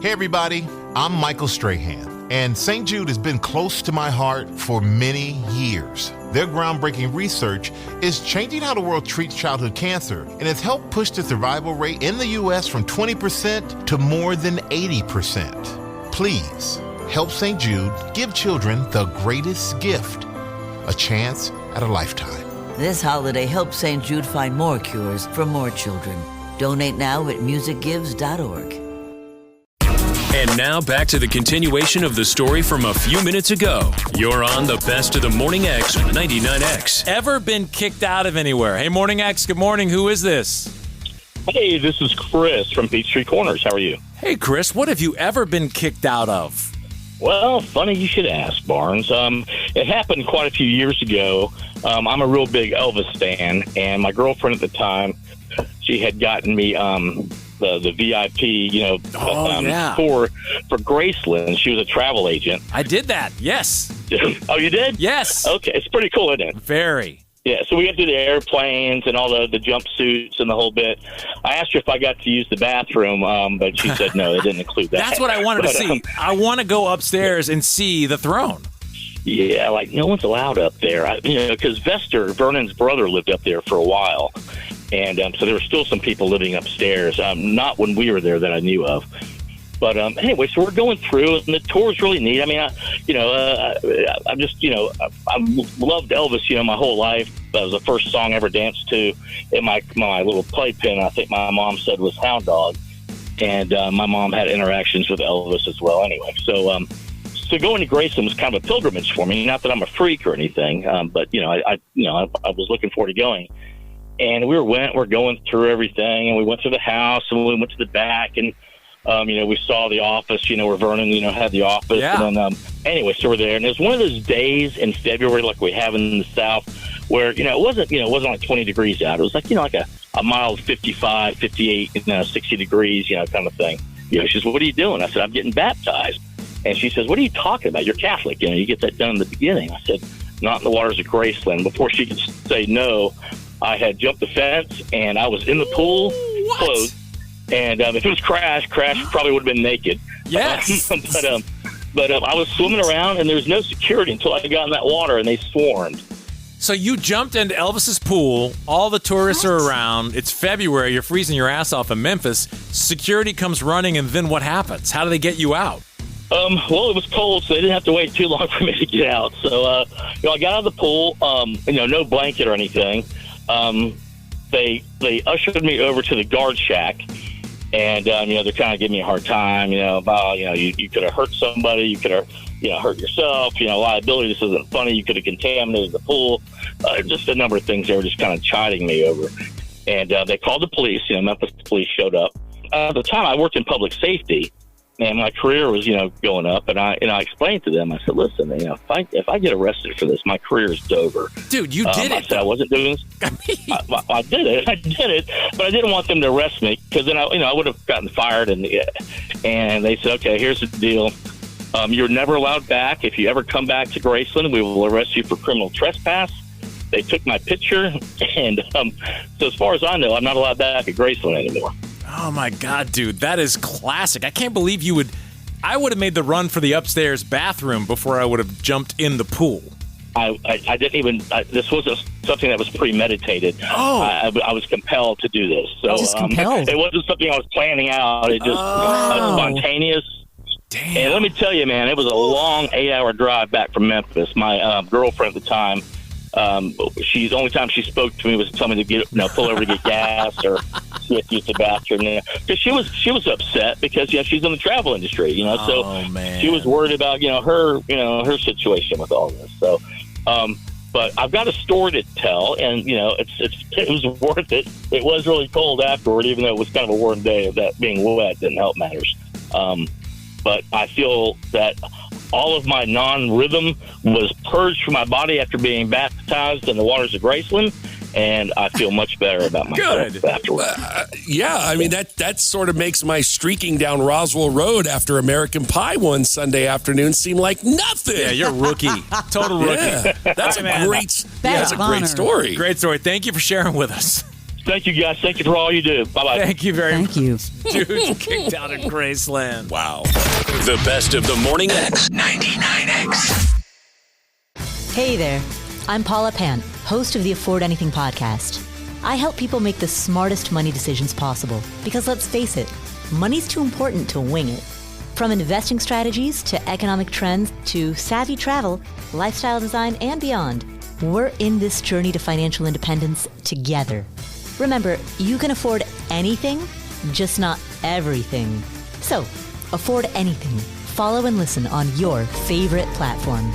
Hey everybody, I'm Michael Strahan, and St. Jude has been close to my heart for many years. Their groundbreaking research is changing how the world treats childhood cancer, and has helped push the survival rate in the U.S. from 20% to more than 80%. Please help St. Jude give children the greatest gift, a chance at a lifetime. This holiday, help St. Jude find more cures for more children. Donate now at musicgives.org. And now back to the continuation of the story from a few minutes ago. You're on the Best of the Morning X on 99X. Ever been kicked out of anywhere? Hey, Morning X, good morning. Who is this? Hey, this is Chris from Peachtree Corners. How are you? Hey, Chris, what have you ever been kicked out of? Well, funny you should ask, Barnes. It happened quite a few years ago. I'm a real big Elvis fan, and my girlfriend at the time, she had gotten me the VIP, for Graceland. She was a travel agent. I did that, yes. Oh, you did? Yes. Okay, it's pretty cool, isn't it? Very. Yeah, so we got through the airplanes and all the jumpsuits and the whole bit. I asked her if I got to use the bathroom, but she said no, it didn't include that. That's what I wanted to see. I want to go upstairs and see the throne. Yeah, like no one's allowed up there. Because Vester, Vernon's brother, lived up there for a while. And so there were still some people living upstairs, not when we were there that I knew of. But anyway, so we're going through, and the tour's really neat. I mean, I've loved Elvis, my whole life. That was the first song I ever danced to in my little playpen. I think my mom said was Hound Dog. And my mom had interactions with Elvis as well anyway. So going to Graceland was kind of a pilgrimage for me. Not that I'm a freak or anything, but, I was looking forward to going. And we're going through everything, and we went through the house, and we went to the back, and, we saw the office, where Vernon, had the office. Yeah. And then, anyway, so we're there. And it was one of those days in February like we have in the South where, it wasn't like 20 degrees out. It was like, like a mild 55, 58, 60 degrees, kind of thing. She says, well, what are you doing? I said, I'm getting baptized. And she says, what are you talking about? You're Catholic. You get that done in the beginning. I said, not in the waters of Graceland. Before she could say no, I had jumped the fence, and I was in the pool, clothed. And if it was Crash probably would have been naked. Yes. But I was swimming around, and there was no security until I got in that water, and they swarmed. So you jumped into Elvis's pool. All the tourists are around. It's February. You're freezing your ass off in Memphis. Security comes running, and then what happens? How do they get you out? Well, it was cold, so they didn't have to wait too long for me to get out. So, I got out of the pool, no blanket or anything. They ushered me over to the guard shack, and they're kind of giving me a hard time, about you could have hurt somebody, you could have hurt yourself, liability, this isn't funny, you could have contaminated the pool, just a number of things they were just kind of chiding me over. And they called the police. Memphis police showed up. At the time I worked in public safety, and my career was, going up, and I explained to them, I said, listen, if I get arrested for this, my career is over. Dude, you did it. I said I wasn't doing this. I did it, but I didn't want them to arrest me, because then I would have gotten fired, and they said, okay, here's the deal. You're never allowed back. If you ever come back to Graceland, we will arrest you for criminal trespass. They took my picture, and so as far as I know, I'm not allowed back at Graceland anymore. Oh, my God, dude. That is classic. I can't believe you would... I would have made the run for the upstairs bathroom before I would have jumped in the pool. I didn't even... this wasn't something that was premeditated. Oh. I was compelled to do this. So, Just compelled? It wasn't something I was planning out. It just was spontaneous. Damn. And let me tell you, man, it was a long 8-hour drive back from Memphis. My girlfriend at the time, the only time she spoke to me was to tell me to pull over to get gas, or she had to use the bathroom. Because she was upset because she's in the travel industry, so man. She was worried about her situation with all this. So, but I've got a story to tell, and it was worth it. It was really cold afterward, even though it was kind of a warm day. That being wet didn't help matters. But I feel that all of my non-rhythm was purged from my body after being baptized in the waters of Graceland, and I feel much better about myself afterwards. I mean, that sort of makes my streaking down Roswell Road after American Pie one Sunday afternoon seem like nothing. Yeah, you're a rookie. Total rookie. Yeah, that's a great story. Great story. Thank you for sharing with us. Thank you, guys. Thank you for all you do. Bye-bye. Thank you very much. Thank you. Dude's kicked out of Graceland. Wow. The best of the Morning X 99X. Hey there, I'm Paula Pant, host of the Afford Anything podcast. I help people make the smartest money decisions possible because let's face it, money's too important to wing it. From investing strategies to economic trends to savvy travel, lifestyle design, and beyond, we're in this journey to financial independence together. Remember, you can afford anything, just not everything. So, afford anything. Follow and listen on your favorite platform.